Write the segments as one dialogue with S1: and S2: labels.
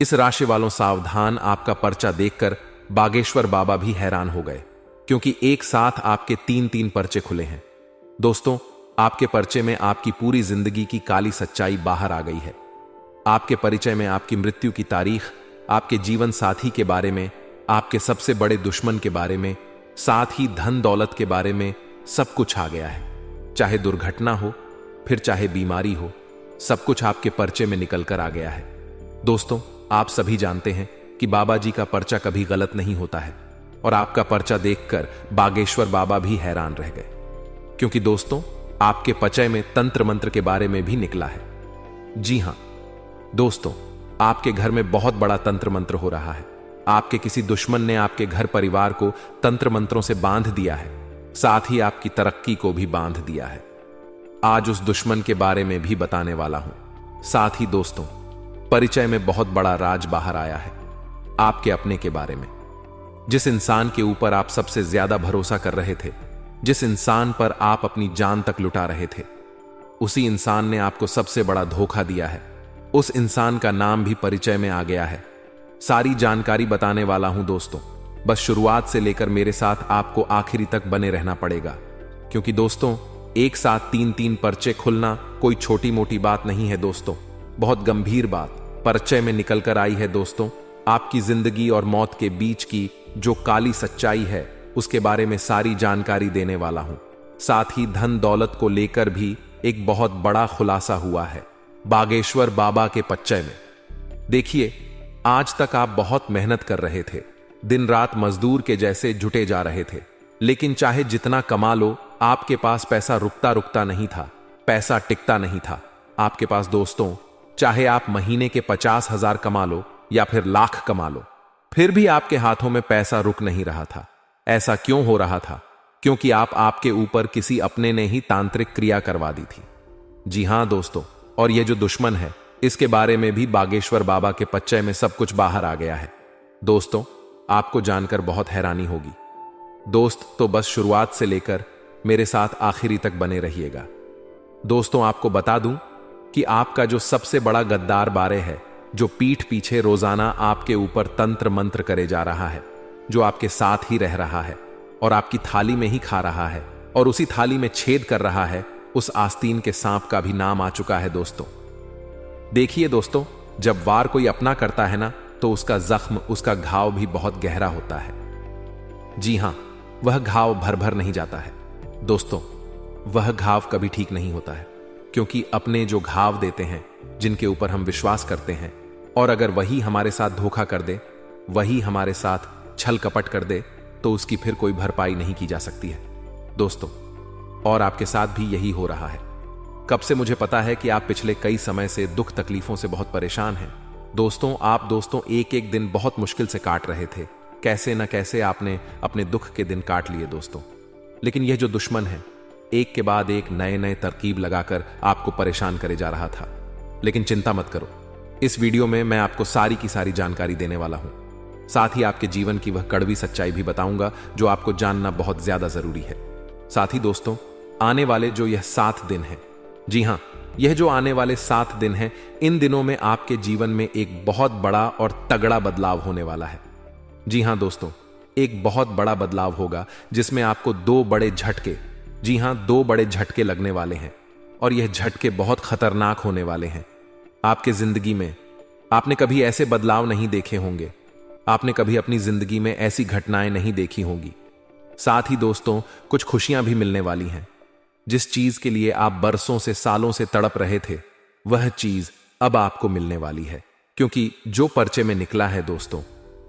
S1: इस राशि वालों सावधान, आपका पर्चा देखकर बागेश्वर बाबा भी हैरान हो गए, क्योंकि एक साथ आपके तीन तीन पर्चे खुले हैं। दोस्तों, आपके पर्चे में आपकी पूरी जिंदगी की काली सच्चाई बाहर आ गई है। आपके परिचय में आपकी मृत्यु की तारीख, आपके जीवन साथी के बारे में, आपके सबसे बड़े दुश्मन के बारे में, साथ ही धन दौलत के बारे में सब कुछ आ गया है। चाहे दुर्घटना हो, फिर चाहे बीमारी हो, सब कुछ आपके पर्चे में निकल कर आ गया है। दोस्तों, आप सभी जानते हैं कि बाबा जी का पर्चा कभी गलत नहीं होता है, और आपका पर्चा देखकर बागेश्वर बाबा भी हैरान रह गए, क्योंकि दोस्तों, आपके पर्चे में तंत्र मंत्र के बारे में भी निकला है। जी हां दोस्तों, आपके घर में बहुत बड़ा तंत्र मंत्र हो रहा है। आपके किसी दुश्मन ने आपके घर परिवार को तंत्र मंत्रों से बांध दिया है, साथ ही आपकी तरक्की को भी बांध दिया है। आज उस दुश्मन के बारे में भी बताने वाला हूं। साथ ही दोस्तों, परिचय में बहुत बड़ा राज बाहर आया है आपके अपने के बारे में। जिस इंसान के ऊपर आप सबसे ज्यादा भरोसा कर रहे थे, जिस इंसान पर आप अपनी जान तक लुटा रहे थे, उसी इंसान ने आपको सबसे बड़ा धोखा दिया है। उस इंसान का नाम भी परिचय में आ गया है। सारी जानकारी बताने वाला हूं दोस्तों। बस शुरुआत से लेकर मेरे साथ आपको आखिरी तक बने रहना पड़ेगा, क्योंकि दोस्तों, एक साथ तीन तीन पर्चे खुलना कोई छोटी मोटी बात नहीं है दोस्तों। बहुत गंभीर बात परिचय में निकल कर आई है दोस्तों। आपकी जिंदगी और मौत के बीच की जो काली सच्चाई है, उसके बारे में सारी जानकारी देने वाला हूं। साथ ही धन दौलत को लेकर भी एक बहुत बड़ा खुलासा हुआ है बागेश्वर बाबा के पर्चे में। देखिए, आज तक आप बहुत मेहनत कर रहे थे, दिन रात मजदूर के जैसे जुटे जा रहे थे, लेकिन चाहे जितना कमा लो, आपके पास पैसा रुकता रुकता नहीं था, पैसा टिकता नहीं था आपके पास। दोस्तों, चाहे आप महीने के 50,000 कमा लो या फिर लाख कमा लो, फिर भी आपके हाथों में पैसा रुक नहीं रहा था। ऐसा क्यों हो रहा था? क्योंकि आपके ऊपर किसी अपने ने ही तांत्रिक क्रिया करवा दी थी। जी हां दोस्तों, और ये जो दुश्मन है, इसके बारे में भी बागेश्वर बाबा के पर्चे में सब कुछ बाहर आ गया है। दोस्तों, आपको जानकर बहुत हैरानी होगी। दोस्त, तो बस शुरुआत से लेकर मेरे साथ आखिरी तक बने रहिएगा। दोस्तों, आपको बता दूं कि आपका जो सबसे बड़ा गद्दार बारे है, जो पीठ पीछे रोजाना आपके ऊपर तंत्र मंत्र करे जा रहा है, जो आपके साथ ही रह रहा है और आपकी थाली में ही खा रहा है और उसी थाली में छेद कर रहा है, उस आस्तीन के सांप का भी नाम आ चुका है दोस्तों। देखिए दोस्तों, जब वार कोई अपना करता है ना, तो उसका जख्म, उसका घाव भी बहुत गहरा होता है। जी हां, वह घाव भर भर नहीं जाता है दोस्तों, वह घाव कभी ठीक नहीं होता है, क्योंकि अपने जो घाव देते हैं, जिनके ऊपर हम विश्वास करते हैं, और अगर वही हमारे साथ धोखा कर दे, वही हमारे साथ छल कपट कर दे, तो उसकी फिर कोई भरपाई नहीं की जा सकती है दोस्तों। और आपके साथ भी यही हो रहा है। कब से मुझे पता है कि आप पिछले कई समय से दुख तकलीफों से बहुत परेशान हैं दोस्तों। आप दोस्तों एक एक दिन बहुत मुश्किल से काट रहे थे, कैसे न कैसे आपने अपने दुख के दिन काट लिए दोस्तों। लेकिन यह जो दुश्मन है, एक के बाद एक नए नए तरकीब लगाकर आपको परेशान करे जा रहा था। लेकिन चिंता मत करो, इस वीडियो में मैं आपको सारी की सारी जानकारी देने वाला हूं। साथ ही आपके जीवन की वह कड़वी सच्चाई भी बताऊंगा, जो आपको जानना बहुत ज्यादा जरूरी है। साथ ही दोस्तों, आने वाले जो यह 7 दिन हैं, जी हां, यह जो आने वाले 7 दिन हैं, इन दिनों में आपके जीवन में एक बहुत बड़ा और तगड़ा बदलाव होने वाला है। जी हां दोस्तों, एक बहुत बड़ा बदलाव होगा, जिसमें आपको 2 बड़े झटके, जी हां 2 बड़े झटके लगने वाले हैं, और यह झटके बहुत खतरनाक होने वाले हैं। आपके जिंदगी में आपने कभी ऐसे बदलाव नहीं देखे होंगे, आपने कभी अपनी जिंदगी में ऐसी घटनाएं नहीं देखी होंगी। साथ ही दोस्तों, कुछ खुशियां भी मिलने वाली हैं। जिस चीज के लिए आप बरसों से, सालों से तड़प रहे थे, वह चीज अब आपको मिलने वाली है, क्योंकि जो पर्चे में निकला है दोस्तों,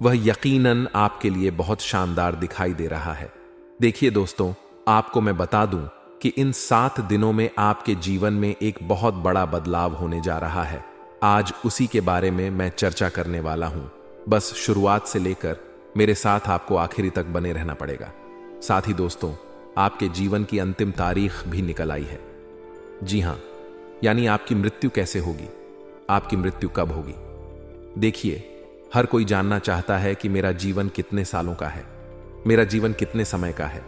S1: वह यकीनन आपके लिए बहुत शानदार दिखाई दे रहा है। देखिए दोस्तों, आपको मैं बता दूं कि इन 7 दिनों में आपके जीवन में एक बहुत बड़ा बदलाव होने जा रहा है। आज उसी के बारे में मैं चर्चा करने वाला हूं। बस शुरुआत से लेकर मेरे साथ आपको आखिरी तक बने रहना पड़ेगा। साथ ही दोस्तों, आपके जीवन की अंतिम तारीख भी निकल आई है। जी हां, यानी आपकी मृत्यु कैसे होगी, आपकी मृत्यु कब होगी। देखिए, हर कोई जानना चाहता है कि मेरा जीवन कितने सालों का है, मेरा जीवन कितने समय का है।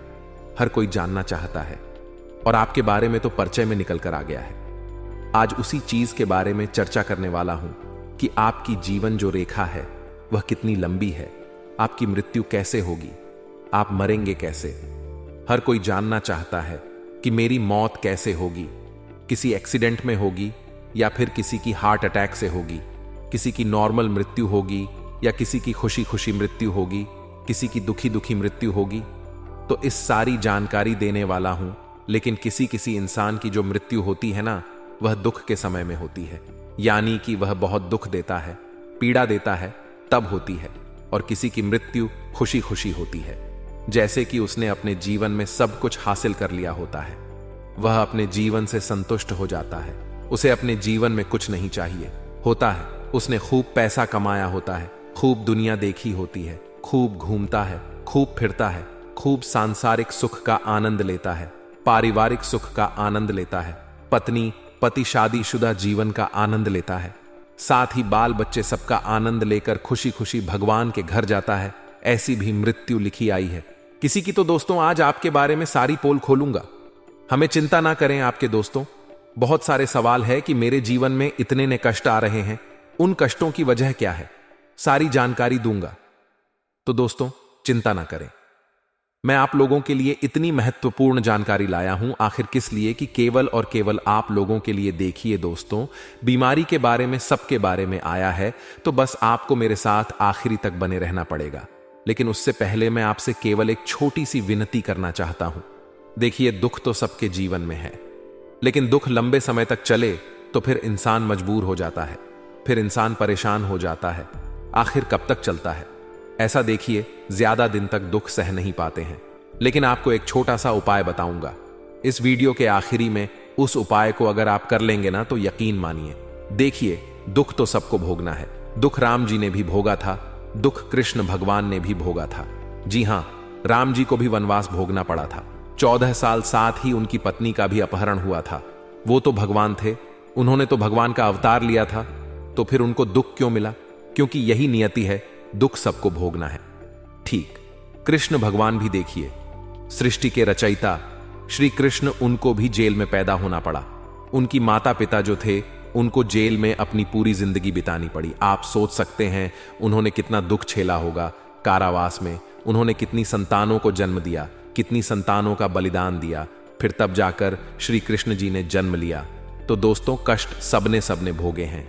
S1: हर कोई जानना चाहता है, और आपके बारे में तो परिचय में निकल कर आ गया है। आज उसी चीज के बारे में चर्चा करने वाला हूं कि आपकी जीवन जो रेखा है वह कितनी लंबी है, आपकी मृत्यु कैसे होगी, आप मरेंगे कैसे। हर कोई जानना चाहता है कि मेरी मौत कैसे होगी, किसी एक्सीडेंट में होगी या फिर किसी की हार्ट अटैक से होगी, किसी की नॉर्मल मृत्यु होगी या किसी की खुशी खुशी मृत्यु होगी, किसी की दुखी दुखी मृत्यु होगी। तो इस सारी जानकारी देने वाला हूं, लेकिन किसी किसी इंसान की जो मृत्यु होती है ना, वह दुख के समय में होती है, यानी कि वह बहुत दुख देता है, पीड़ा देता है, तब होती है। और किसी की मृत्यु खुशी खुशी होती है, जैसे कि उसने अपने जीवन में सब कुछ हासिल कर लिया होता है, वह अपने जीवन से संतुष्ट हो जाता है, उसे अपने जीवन में कुछ नहीं चाहिए होता है, उसने खूब पैसा कमाया होता है, खूब दुनिया देखी होती है, खूब घूमता है, खूब फिरता है, खूब सांसारिक सुख का आनंद लेता है, पारिवारिक सुख का आनंद लेता है, पत्नी पति शादीशुदा जीवन का आनंद लेता है, साथ ही बाल बच्चे सबका आनंद लेकर खुशी खुशी भगवान के घर जाता है। ऐसी भी मृत्यु लिखी आई है किसी की। तो दोस्तों, आज आपके बारे में सारी पोल खोलूंगा। हमें चिंता ना करें आपके दोस्तों। बहुत सारे सवाल है कि मेरे जीवन में इतने ने कष्ट आ रहे हैं, उन कष्टों की वजह क्या है, सारी जानकारी दूंगा। तो दोस्तों, चिंता ना करें, मैं आप लोगों के लिए इतनी महत्वपूर्ण जानकारी लाया हूं। आखिर किस लिए? कि केवल और केवल आप लोगों के लिए। देखिए दोस्तों, बीमारी के बारे में सबके बारे में आया है, तो बस आपको मेरे साथ आखिरी तक बने रहना पड़ेगा। लेकिन उससे पहले मैं आपसे केवल एक छोटी सी विनती करना चाहता हूं। देखिए, दुख तो सबके जीवन में है, लेकिन दुख लंबे समय तक चले तो फिर इंसान मजबूर हो जाता है, फिर इंसान परेशान हो जाता है। आखिर कब तक चलता है ऐसा? देखिए, ज्यादा दिन तक दुख सह नहीं पाते हैं। लेकिन आपको एक छोटा सा उपाय बताऊंगा इस वीडियो के आखिरी में। उस उपाय को अगर आप कर लेंगे ना, तो यकीन मानिए। देखिए, दुख तो सबको भोगना है। दुख राम जी ने भी भोगा था, दुख कृष्ण भगवान ने भी भोगा था। जी हां, राम जी को भी वनवास भोगना पड़ा था। 14 साल साथ ही उनकी पत्नी का भी अपहरण हुआ था। वो तो भगवान थे, उन्होंने तो भगवान का अवतार लिया था, तो फिर उनको दुख क्यों मिला? क्योंकि यही नियति है, दुख सबको भोगना है। ठीक, कृष्ण भगवान भी देखिए, सृष्टि के रचयिता श्री कृष्ण, उनको भी जेल में पैदा होना पड़ा। उनकी माता पिता जो थे, उनको जेल में अपनी पूरी जिंदगी बितानी पड़ी। आप सोच सकते हैं उन्होंने कितना दुख झेला होगा कारावास में। उन्होंने कितनी संतानों को जन्म दिया, कितनी संतानों का बलिदान दिया, फिर तब जाकर श्री कृष्ण जी ने जन्म लिया। तो दोस्तों, कष्ट सबने भोगे हैं।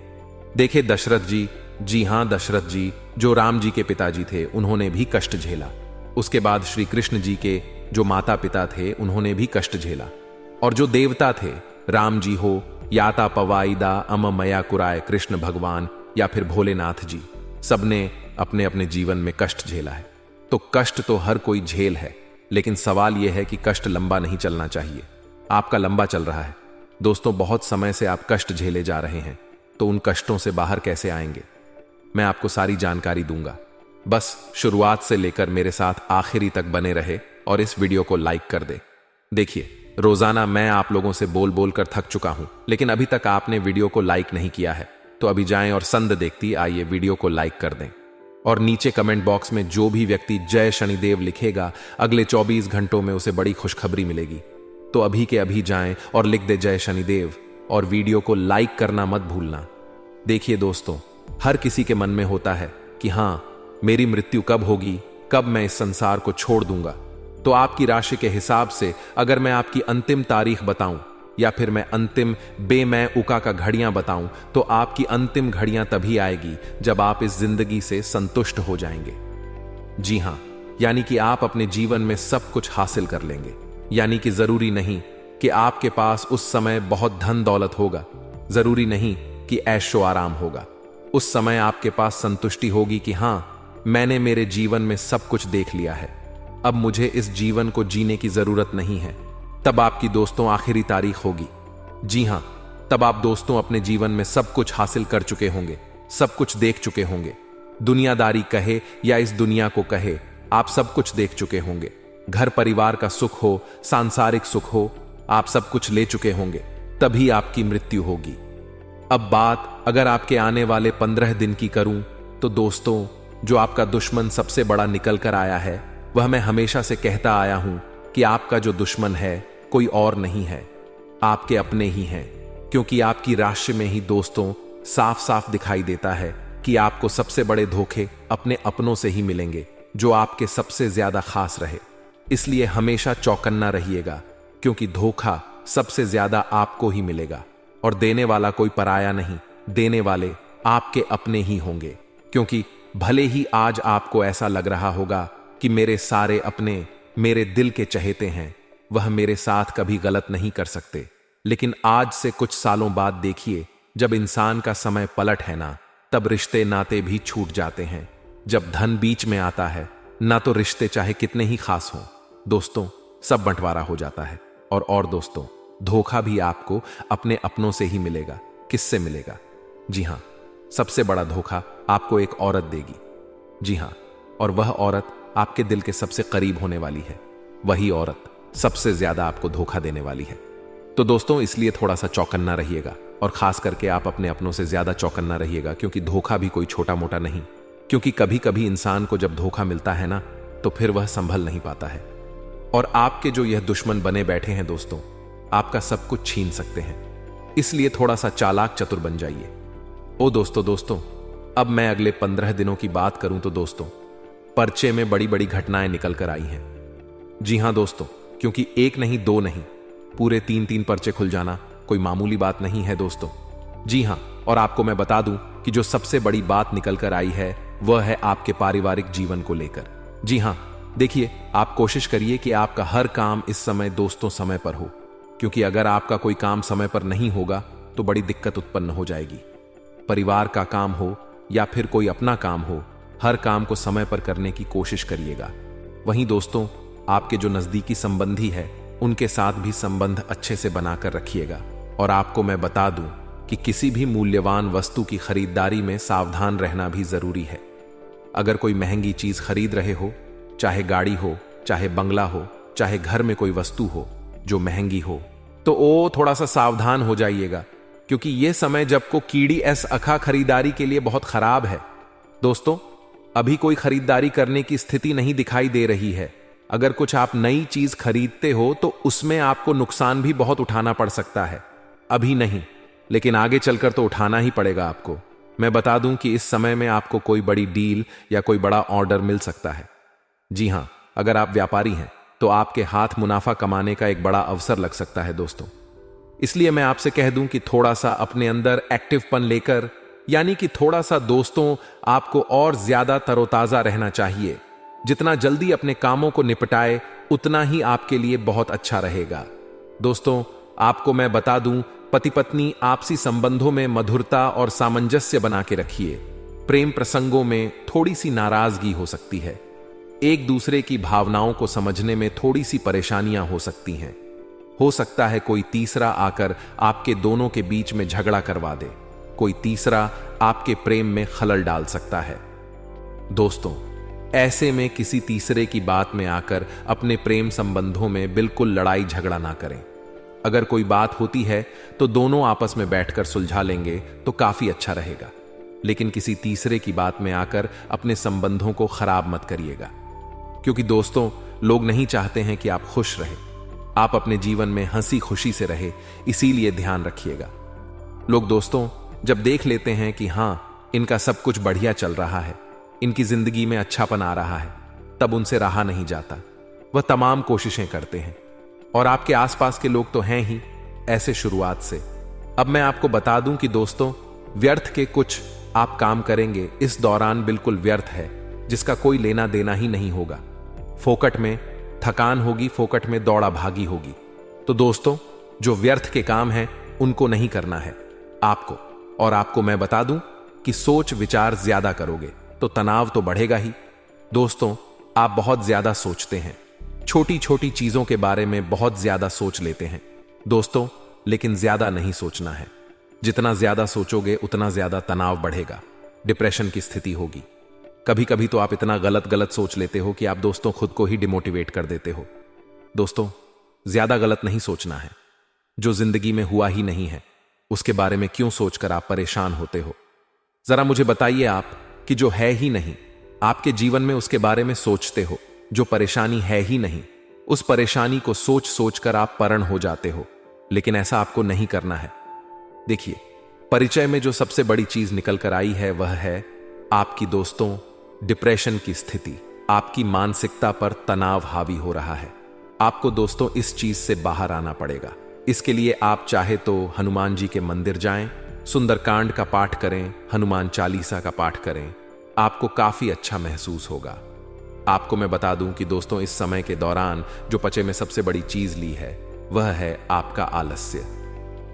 S1: देखे दशरथ जी, जी हां, दशरथ जी जो राम जी के पिताजी थे, उन्होंने भी कष्ट झेला। उसके बाद श्री कृष्ण जी के जो माता पिता थे, उन्होंने भी कष्ट झेला। और जो देवता थे, राम जी हो, याता पवाईदा अम मया कुराय कृष्ण भगवान, या फिर भोलेनाथ जी, सबने अपने अपने जीवन में कष्ट झेला है। तो कष्ट तो हर कोई झेल है, लेकिन सवाल यह है कि कष्ट लंबा नहीं चलना चाहिए। आपका लंबा चल रहा है दोस्तों। बहुत समय से आप कष्ट झेले जा रहे हैं, तो उन कष्टों से बाहर कैसे आएंगे? मैं आपको सारी जानकारी दूंगा। बस शुरुआत से लेकर मेरे साथ आखिरी तक बने रहे और इस वीडियो को लाइक कर दे। देखिए, रोजाना मैं आप लोगों से बोल बोल कर थक चुका हूं, लेकिन अभी तक आपने वीडियो को लाइक नहीं किया है, तो अभी जाएं और संद देखती आइए वीडियो को लाइक कर दें। और नीचे कमेंट बॉक्स में जो भी व्यक्ति जय शनिदेव लिखेगा, अगले 24 घंटों में उसे बड़ी खुशखबरी मिलेगी। तो अभी के अभी जाएं और लिख दे जय शनिदेव, और वीडियो को लाइक करना मत भूलना। देखिए दोस्तों, हर किसी के मन में होता है कि हां, मेरी मृत्यु कब होगी, कब मैं इस संसार को छोड़ दूंगा। तो आपकी राशि के हिसाब से अगर मैं आपकी अंतिम तारीख बताऊं, या फिर मैं अंतिम बेमै उका का घड़ियां बताऊं, तो आपकी अंतिम घड़ियां तभी आएगी जब आप इस जिंदगी से संतुष्ट हो जाएंगे। जी हां, यानी कि आप अपने जीवन में सब कुछ हासिल कर लेंगे। यानी कि जरूरी नहीं कि आपके पास उस समय बहुत धन दौलत होगा, जरूरी नहीं कि ऐशो आराम होगा। उस समय आपके पास संतुष्टि होगी कि हां, मैंने मेरे जीवन में सब कुछ देख लिया है, अब मुझे इस जीवन को जीने की जरूरत नहीं है। तब आपकी दोस्तों आखिरी तारीख होगी। जी हां, तब आप दोस्तों अपने जीवन में सब कुछ हासिल कर चुके होंगे, सब कुछ देख चुके होंगे। दुनियादारी कहे या इस दुनिया को कहे, आप सब कुछ देख चुके होंगे। घर परिवार का सुख हो, सांसारिक सुख हो, आप सब कुछ ले चुके होंगे। तभी आपकी मृत्यु होगी। अब बात अगर आपके आने वाले 15 दिन की करूं, तो दोस्तों, जो आपका दुश्मन सबसे बड़ा निकल कर आया है, वह मैं हमेशा से कहता आया हूं कि आपका जो दुश्मन है कोई और नहीं है, आपके अपने ही हैं। क्योंकि आपकी राशि में ही दोस्तों साफ साफ दिखाई देता है कि आपको सबसे बड़े धोखे अपने अपनों से ही मिलेंगे, जो आपके सबसे ज्यादा खास रहे। इसलिए हमेशा चौकन्ना रहिएगा, क्योंकि धोखा सबसे ज्यादा आपको ही मिलेगा, और देने वाला कोई पराया नहीं, देने वाले आपके अपने ही होंगे। क्योंकि भले ही आज आपको ऐसा लग रहा होगा कि मेरे सारे अपने मेरे दिल के चहेते हैं, वह मेरे साथ कभी गलत नहीं कर सकते, लेकिन आज से कुछ सालों बाद देखिए, जब इंसान का समय पलट है ना, तब रिश्ते नाते भी छूट जाते हैं। जब धन बीच में आता है ना, तो रिश्ते चाहे कितने ही खास हों, दोस्तों, सब बंटवारा हो जाता है। और दोस्तों, धोखा भी आपको अपने अपनों से ही मिलेगा। किससे मिलेगा? जी हां, सबसे बड़ा धोखा आपको एक औरत देगी। जी हां, और वह औरत आपके दिल के सबसे करीब होने वाली है। वही औरत सबसे ज्यादा आपको धोखा देने वाली है। तो दोस्तों, इसलिए थोड़ा सा चौकन्ना रहिएगा, और खास करके आप अपने अपनों से ज्यादा चौकन्ना रहिएगा, क्योंकि धोखा भी कोई छोटा मोटा नहीं। क्योंकि कभी कभी इंसान को जब धोखा मिलता है ना, तो फिर वह संभल नहीं पाता है, और आपके जो यह दुश्मन बने बैठे हैं दोस्तों, आपका सब कुछ छीन सकते हैं। इसलिए थोड़ा सा चालाक चतुर बन जाइए। ओ दोस्तों, अब मैं अगले 15 दिनों की बात करूं तो दोस्तों, पर्चे में बड़ी बड़ी घटनाएं निकल कर आई हैं। जी हां दोस्तों, क्योंकि एक नहीं, दो नहीं, पूरे 3-3 पर्चे खुल जाना कोई मामूली बात नहीं है दोस्तों। जी हां, और आपको मैं बता दूं कि जो सबसे बड़ी बात निकल कर आई है, वह है आपके पारिवारिक जीवन को लेकर। जी हां, देखिए, आप कोशिश करिए कि आपका हर काम इस समय दोस्तों समय पर हो, क्योंकि अगर आपका कोई काम समय पर नहीं होगा तो बड़ी दिक्कत उत्पन्न हो जाएगी। परिवार का काम हो या फिर कोई अपना काम हो, हर काम को समय पर करने की कोशिश करिएगा। वहीं दोस्तों, आपके जो नजदीकी संबंधी है, उनके साथ भी संबंध अच्छे से बनाकर रखिएगा। और आपको मैं बता दूं कि किसी भी मूल्यवान वस्तु की खरीदारी में सावधान रहना भी जरूरी है। अगर कोई महंगी चीज खरीद रहे हो, चाहे गाड़ी हो, चाहे बंगला हो, चाहे घर में कोई वस्तु हो जो महंगी हो, तो थोड़ा सा सावधान हो जाइएगा, क्योंकि यह समय जब को कीड़ी एस अखा खरीदारी के लिए बहुत खराब है। दोस्तों, अभी कोई खरीदारी करने की स्थिति नहीं दिखाई दे रही है। अगर कुछ आप नई चीज खरीदते हो तो उसमें आपको नुकसान भी बहुत उठाना पड़ सकता है। अभी नहीं, लेकिन आगे चलकर तो उठाना ही पड़ेगा आपको। मैं बता दूं कि इस समय में आपको कोई बड़ी डील या कोई बड़ा ऑर्डर मिल सकता है। जी हां, अगर आप व्यापारी हैं तो आपके हाथ मुनाफा कमाने का एक बड़ा अवसर लग सकता है दोस्तों। इसलिए मैं आपसे कह दूं कि थोड़ा सा अपने अंदर एक्टिवपन लेकर, यानी कि थोड़ा सा दोस्तों, आपको और ज्यादा तरोताजा रहना चाहिए। जितना जल्दी अपने कामों को निपटाए, उतना ही आपके लिए बहुत अच्छा रहेगा। दोस्तों, आपको मैं बता दूं, पति पत्नी आपसी संबंधों में मधुरता और सामंजस्य बना के रखिए। प्रेम प्रसंगों में थोड़ी सी नाराजगी हो सकती है। एक दूसरे की भावनाओं को समझने में थोड़ी सी परेशानियां हो सकती हैं। हो सकता है कोई तीसरा आकर आपके दोनों के बीच में झगड़ा करवा दे। कोई तीसरा आपके प्रेम में खलल डाल सकता है। दोस्तों, ऐसे में किसी तीसरे की बात में आकर अपने प्रेम संबंधों में बिल्कुल लड़ाई झगड़ा ना करें। अगर कोई बात होती है तो दोनों आपस में बैठकर सुलझा लेंगे तो काफी अच्छा रहेगा, लेकिन किसी तीसरे की बात में आकर अपने संबंधों को खराब मत करिएगा, क्योंकि दोस्तों, लोग नहीं चाहते हैं कि आप खुश रहें। आप अपने जीवन में हंसी खुशी से रहे, इसीलिए ध्यान रखिएगा। लोग दोस्तों जब देख लेते हैं कि हां, इनका सब कुछ बढ़िया चल रहा है, इनकी जिंदगी में अच्छापन आ रहा है, तब उनसे रहा नहीं जाता। वह तमाम कोशिशें करते हैं, और आपके आसपास के लोग तो हैं ही ऐसे शुरुआत से। अब मैं आपको बता दूं कि दोस्तों, व्यर्थ के कुछ आप काम करेंगे इस दौरान बिल्कुल व्यर्थ है, जिसका कोई लेना देना ही नहीं होगा। फोकट में थकान होगी, फोकट में दौड़ा भागी होगी। तो दोस्तों, जो व्यर्थ के काम हैं उनको नहीं करना है आपको। और आपको मैं बता दूं कि सोच विचार ज्यादा करोगे तो तनाव तो बढ़ेगा ही। दोस्तों, आप बहुत ज्यादा सोचते हैं, छोटी छोटी चीजों के बारे में बहुत ज्यादा सोच लेते हैं दोस्तों, लेकिन ज्यादा नहीं सोचना है। जितना ज्यादा सोचोगे उतना ज्यादा तनाव बढ़ेगा, डिप्रेशन की स्थिति होगी। कभी कभी तो आप इतना गलत गलत सोच लेते हो कि आप दोस्तों खुद को ही डिमोटिवेट कर देते हो। दोस्तों, ज्यादा गलत नहीं सोचना है। जो जिंदगी में हुआ ही नहीं है उसके बारे में क्यों सोचकर आप परेशान होते हो? जरा मुझे बताइए आप कि जो है ही नहीं, आपके जीवन में उसके बारे में सोचते हो। जो परेशानी है ही नहीं, उस परेशानी को सोच सोच कर आप परण हो जाते हो, लेकिन ऐसा आपको नहीं करना है। देखिए, परिचय में जो सबसे बड़ी चीज निकल कर आई है वह है आपकी दोस्तों डिप्रेशन की स्थिति। आपकी मानसिकता पर तनाव हावी हो रहा है। आपको दोस्तों इस चीज से बाहर आना पड़ेगा। इसके लिए आप चाहे तो हनुमान जी के मंदिर जाएं, सुंदरकांड का पाठ करें, हनुमान चालीसा का पाठ करें, आपको काफी अच्छा महसूस होगा। आपको मैं बता दूं कि दोस्तों इस समय के दौरान जो पचे में सबसे बड़ी चीज ली है वह है आपका आलस्य।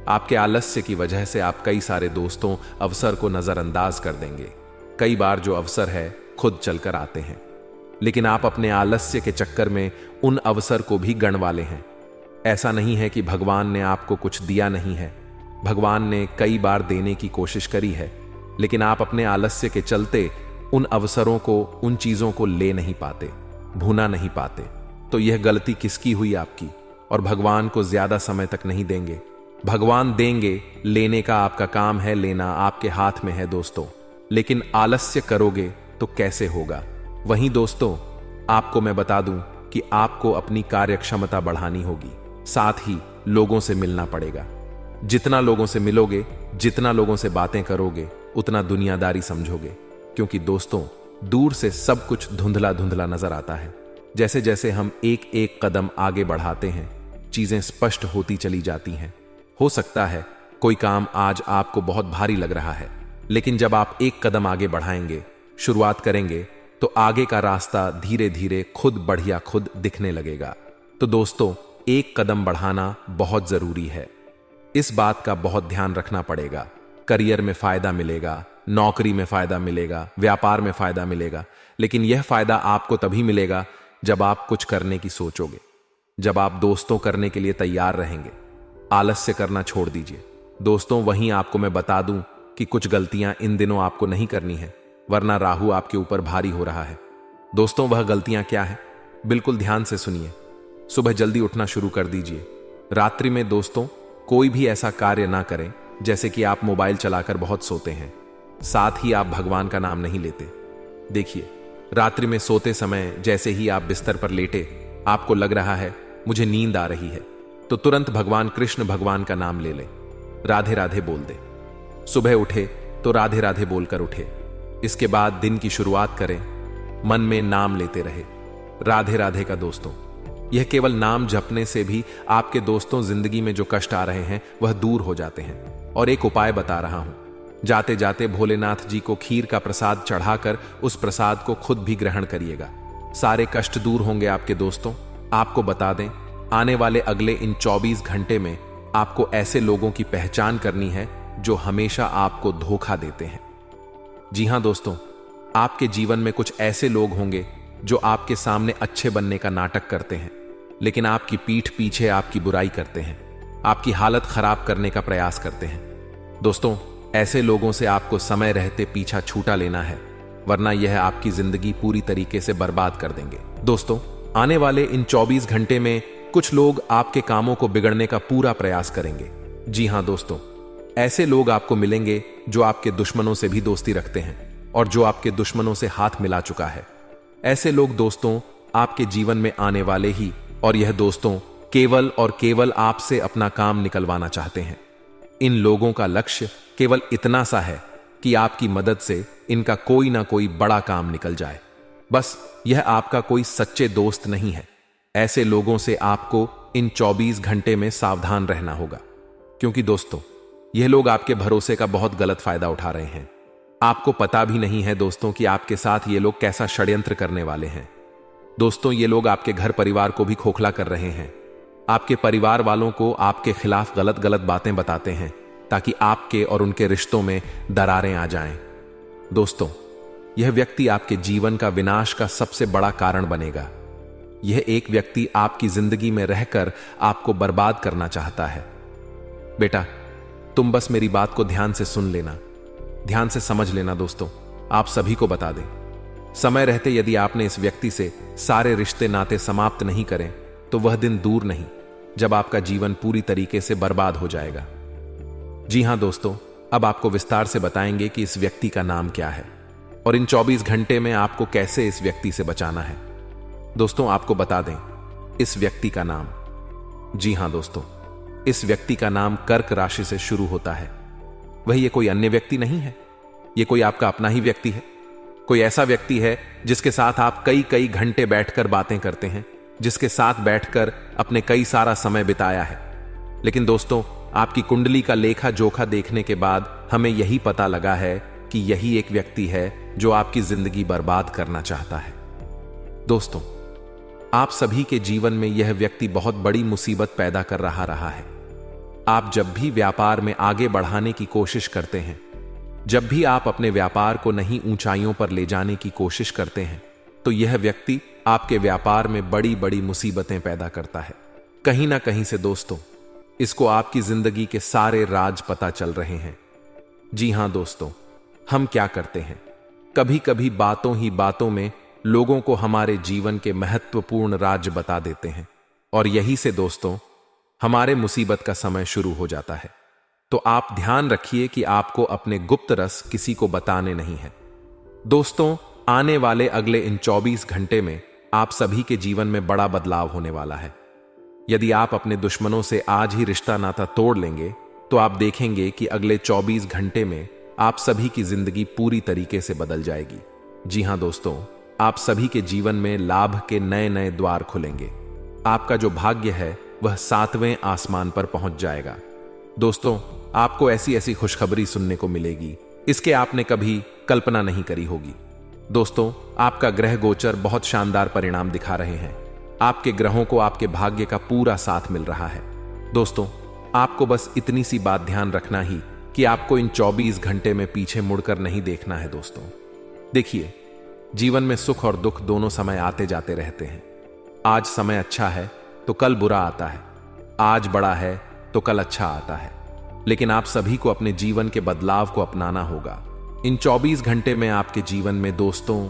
S1: आपके आलस्य की वजह से आप कई सारे दोस्तों अवसर को नजरअंदाज कर देंगे। कई बार जो अवसर है खुद चलकर आते हैं, लेकिन आप अपने आलस्य के चक्कर में उन अवसर को भी गणवाले हैं। ऐसा नहीं है कि भगवान ने आपको कुछ दिया नहीं है, भगवान ने कई बार देने की कोशिश करी है, लेकिन आप अपने आलस्य के चलते उन अवसरों को, उन चीजों को ले नहीं पाते, भूना नहीं पाते। तो यह गलती किसकी हुई? आपकी। और भगवान को ज्यादा समय तक नहीं देंगे। भगवान देंगे, लेने का आपका काम है, लेना आपके हाथ में है दोस्तों। लेकिन आलस्य करोगे तो कैसे होगा? वहीं दोस्तों आपको मैं बता दूं कि आपको अपनी कार्य क्षमता बढ़ानी होगी, साथ ही लोगों से मिलना पड़ेगा। जितना लोगों से मिलोगे, जितना लोगों से बातें करोगे, उतना दुनियादारी समझोगे। क्योंकि दोस्तों दूर से सब कुछ धुंधला धुंधला नजर आता है। जैसे जैसे हम एक एक कदम आगे बढ़ाते हैं, चीजें स्पष्ट होती चली जाती हैं। हो सकता है कोई काम आज आपको बहुत भारी लग रहा है, लेकिन जब आप एक कदम आगे बढ़ाएंगे, शुरुआत करेंगे, तो आगे का रास्ता धीरे धीरे खुद बढ़िया खुद दिखने लगेगा। तो दोस्तों एक कदम बढ़ाना बहुत जरूरी है। इस बात का बहुत ध्यान रखना पड़ेगा। करियर में फायदा मिलेगा, नौकरी में फायदा मिलेगा, व्यापार में फायदा मिलेगा, लेकिन यह फायदा आपको तभी मिलेगा जब आप कुछ करने की सोचोगे, जब आप दोस्तों करने के लिए तैयार रहेंगे। आलस्य करना छोड़ दीजिए दोस्तों। वहीं आपको मैं बता दूं कि कुछ गलतियां इन दिनों आपको नहीं करनी है, वरना राहु आपके ऊपर भारी हो रहा है। दोस्तों वह गलतियां क्या है? बिल्कुल ध्यान से सुनिए। सुबह जल्दी उठना शुरू कर दीजिए। रात्रि में दोस्तों कोई भी ऐसा कार्य ना करें जैसे कि आप मोबाइल चलाकर बहुत सोते हैं, साथ ही आप भगवान का नाम नहीं लेते। देखिए, रात्रि में सोते समय जैसे ही आप बिस्तर पर लेटे, आपको लग रहा है मुझे नींद आ रही है, तो तुरंत भगवान कृष्ण भगवान का नाम ले लें, राधे राधे बोल दे। सुबह उठे तो राधे राधे बोलकर उठे। इसके बाद दिन की शुरुआत करें, मन में नाम लेते रहे, राधे राधे का दोस्तों। यह केवल नाम जपने से भी आपके दोस्तों जिंदगी में जो कष्ट आ रहे हैं वह दूर हो जाते हैं। और एक उपाय बता रहा हूं, जाते जाते भोलेनाथ जी को खीर का प्रसाद चढ़ाकर उस प्रसाद को खुद भी ग्रहण करिएगा। सारे कष्ट दूर होंगे आपके दोस्तों। आपको बता दें, आने वाले अगले इन 24 घंटे में आपको ऐसे लोगों की पहचान करनी है जो हमेशा आपको धोखा देते हैं। जी हां दोस्तों, आपके जीवन में कुछ ऐसे लोग होंगे जो आपके सामने अच्छे बनने का नाटक करते हैं, लेकिन आपकी पीठ पीछे आपकी बुराई करते हैं, आपकी हालत खराब करने का प्रयास करते हैं। दोस्तों ऐसे लोगों से आपको समय रहते पीछा छूटा लेना है, वरना यह आपकी जिंदगी पूरी तरीके से बर्बाद कर देंगे। दोस्तों आने वाले इन 24 घंटे में कुछ लोग आपके कामों को बिगड़ने का पूरा प्रयास करेंगे। जी हां दोस्तों, ऐसे लोग आपको मिलेंगे जो आपके दुश्मनों से भी दोस्ती रखते हैं और जो आपके दुश्मनों से हाथ मिला चुका है। ऐसे लोग दोस्तों आपके जीवन में आने वाले ही, और यह दोस्तों केवल और केवल आपसे अपना काम निकलवाना चाहते हैं। इन लोगों का लक्ष्य केवल इतना सा है कि आपकी मदद से इनका कोई ना कोई बड़ा काम निकल जाए। बस यह आपका कोई सच्चे दोस्त नहीं है। ऐसे लोगों से आपको इन 24 घंटे में सावधान रहना होगा, क्योंकि दोस्तों यह लोग आपके भरोसे का बहुत गलत फायदा उठा रहे हैं। आपको पता भी नहीं है दोस्तों कि आपके साथ ये लोग कैसा षड्यंत्र करने वाले हैं। दोस्तों ये लोग आपके घर परिवार को भी खोखला कर रहे हैं। आपके परिवार वालों को आपके खिलाफ गलत गलत बातें बताते हैं ताकि आपके और उनके रिश्तों में दरारें आ जाएं। दोस्तों यह व्यक्ति आपके जीवन का विनाश का सबसे बड़ा कारण बनेगा। यह एक व्यक्ति आपकी जिंदगी में रहकर आपको बर्बाद करना चाहता है। बेटा तुम बस मेरी बात को ध्यान से सुन लेना, ध्यान से समझ लेना। दोस्तों आप सभी को बता दें, समय रहते यदि आपने इस व्यक्ति से सारे रिश्ते नाते समाप्त नहीं करें तो वह दिन दूर नहीं जब आपका जीवन पूरी तरीके से बर्बाद हो जाएगा। जी हां दोस्तों, अब आपको विस्तार से बताएंगे कि इस व्यक्ति का नाम क्या है और इन 24 घंटे में आपको कैसे इस व्यक्ति से बचाना है। दोस्तों आपको बता दें, इस व्यक्ति का नाम, जी हां दोस्तों, इस व्यक्ति का नाम कर्क राशि से शुरू होता है। वही ये कोई अन्य व्यक्ति नहीं है, ये कोई आपका अपना ही व्यक्ति है। कोई ऐसा व्यक्ति है जिसके साथ आप कई कई घंटे बैठकर बातें करते हैं, जिसके साथ बैठकर अपने कई सारा समय बिताया है। लेकिन दोस्तों, आपकी कुंडली का लेखा जोखा देखने के बाद हमें यही पता लगा है कि यही एक व्यक्ति है जो आपकी जिंदगी बर्बाद करना चाहता है। दोस्तों, आप सभी के जीवन में यह व्यक्ति बहुत बड़ी मुसीबत पैदा कर रहा है। आप जब भी व्यापार में आगे बढ़ाने की कोशिश करते हैं, जब भी आप अपने व्यापार को नई ऊंचाइयों पर ले जाने की कोशिश करते हैं, तो यह व्यक्ति आपके व्यापार में बड़ी बड़ी मुसीबतें पैदा करता है। कहीं ना कहीं से दोस्तों, इसको आपकी जिंदगी के सारे राज पता चल रहे हैं। जी हां दोस्तों, हम क्या करते हैं, कभी कभी बातों ही बातों में लोगों को हमारे जीवन के महत्वपूर्ण राज बता देते हैं, और यही से दोस्तों हमारे मुसीबत का समय शुरू हो जाता है। तो आप ध्यान रखिए कि आपको अपने गुप्त रस किसी को बताने नहीं है। दोस्तों, आने वाले अगले इन 24 घंटे में आप सभी के जीवन में बड़ा बदलाव होने वाला है। यदि आप अपने दुश्मनों से आज ही रिश्ता नाता तोड़ लेंगे, तो आप देखेंगे कि अगले 24 घंटे में आप सभी की जिंदगी पूरी तरीके से बदल जाएगी। जी हां दोस्तों, आप सभी के जीवन में लाभ के नए नए द्वार खुलेंगे। आपका जो भाग्य है वह 7वें आसमान पर पहुंच जाएगा। दोस्तों, आपको ऐसी ऐसी खुशखबरी सुनने को मिलेगी, इसके आपने कभी कल्पना नहीं करी होगी। दोस्तों, आपका ग्रह गोचर बहुत शानदार परिणाम दिखा रहे हैं। आपके ग्रहों को आपके भाग्य का पूरा साथ मिल रहा है। दोस्तों, आपको बस इतनी सी बात ध्यान रखना ही कि आपको इन 24 घंटे में पीछे मुड़कर नहीं देखना है। दोस्तों देखिए, जीवन में सुख और दुख दोनों समय आते जाते रहते हैं। आज समय अच्छा है तो कल बुरा आता है, आज बड़ा है तो कल अच्छा आता है। लेकिन आप सभी को अपने जीवन के बदलाव को अपनाना होगा। इन 24 घंटे में आपके जीवन में दोस्तों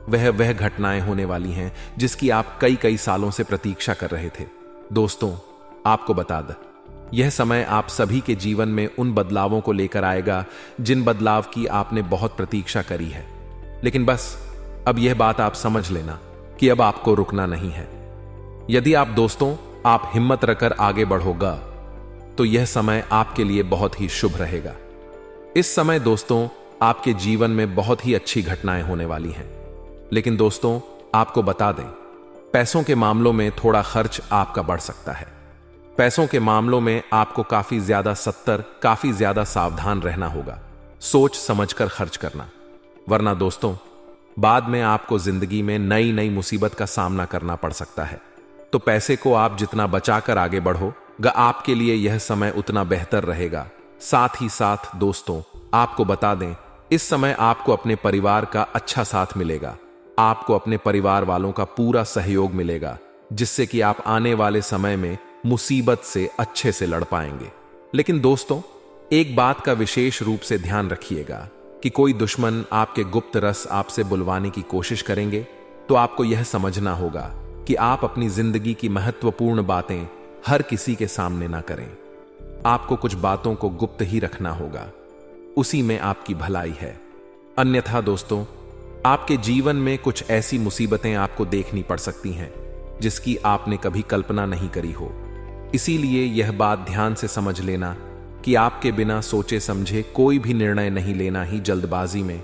S1: वह घटनाएं होने वाली हैं जिसकी आप कई कई सालों से प्रतीक्षा कर रहे थे। दोस्तों, आपको बता दें, यह समय आप सभी के जीवन में उन बदलावों को लेकर आएगा जिन बदलाव की आपने बहुत प्रतीक्षा करी है। लेकिन बस अब यह बात आप समझ लेना कि अब आपको रुकना नहीं है। यदि आप दोस्तों आप हिम्मत रखकर आगे बढ़ोगा तो यह समय आपके लिए बहुत ही शुभ रहेगा। इस समय दोस्तों आपके जीवन में बहुत ही अच्छी घटनाएं होने वाली हैं। लेकिन दोस्तों, आपको बता दें, पैसों के मामलों में थोड़ा खर्च आपका बढ़ सकता है। पैसों के मामलों में आपको काफी ज्यादा सावधान रहना होगा। सोच समझकर खर्च करना, वरना दोस्तों बाद में आपको जिंदगी में नई नई मुसीबत का सामना करना पड़ सकता है। तो पैसे को आप जितना बचाकर आगे बढ़ोगा, आपके लिए यह समय उतना बेहतर रहेगा। साथ ही साथ दोस्तों, आपको बता दें, इस समय आपको अपने परिवार का अच्छा साथ मिलेगा। आपको अपने परिवार वालों का पूरा सहयोग मिलेगा, जिससे कि आप आने वाले समय में मुसीबत से अच्छे से लड़ पाएंगे। लेकिन दोस्तों, एक बात का विशेष रूप से ध्यान रखिएगा कि कोई दुश्मन आपके गुप्त रस आपसे बुलवाने की कोशिश करेंगे, तो आपको यह समझना होगा कि आप अपनी जिंदगी की महत्वपूर्ण बातें हर किसी के सामने ना करें। आपको कुछ बातों को गुप्त ही रखना होगा, उसी में आपकी भलाई है। अन्यथा दोस्तों, आपके जीवन में कुछ ऐसी मुसीबतें आपको देखनी पड़ सकती हैं जिसकी आपने कभी कल्पना नहीं करी हो। इसीलिए यह बात ध्यान से समझ लेना कि आपके बिना सोचे समझे कोई भी निर्णय नहीं लेना ही जल्दबाजी में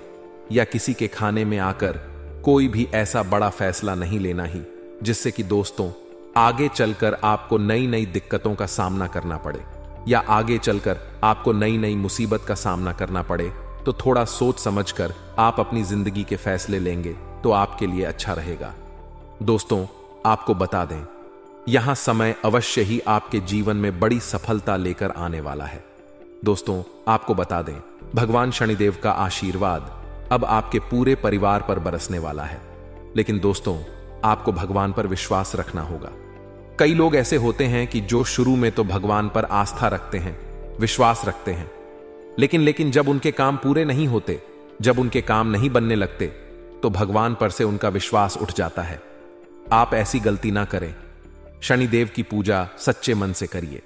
S1: या किसी के खाने में आकर कोई भी ऐसा बड़ा फैसला नहीं लेना ही जिससे कि दोस्तों आगे चलकर आपको नई नई दिक्कतों का सामना करना पड़े या आगे चलकर आपको नई नई मुसीबत का सामना करना पड़े। तो थोड़ा सोच समझकर आप अपनी जिंदगी के फैसले लेंगे तो आपके लिए अच्छा रहेगा। दोस्तों, आपको बता दें, यहां समय अवश्य ही आपके जीवन में बड़ी सफलता लेकर आने वाला है। दोस्तों, आपको बता दें, भगवान शनिदेव का आशीर्वाद अब आपके पूरे परिवार पर बरसने वाला है। लेकिन दोस्तों, आपको भगवान पर विश्वास रखना होगा। कई लोग ऐसे होते हैं कि जो शुरू में तो भगवान पर आस्था रखते हैं, विश्वास रखते हैं, लेकिन जब उनके काम पूरे नहीं होते, जब उनके काम नहीं बनने लगते, तो भगवान पर से उनका विश्वास उठ जाता है। आप ऐसी गलती ना करें। शनिदेव की पूजा सच्चे मन से करिए।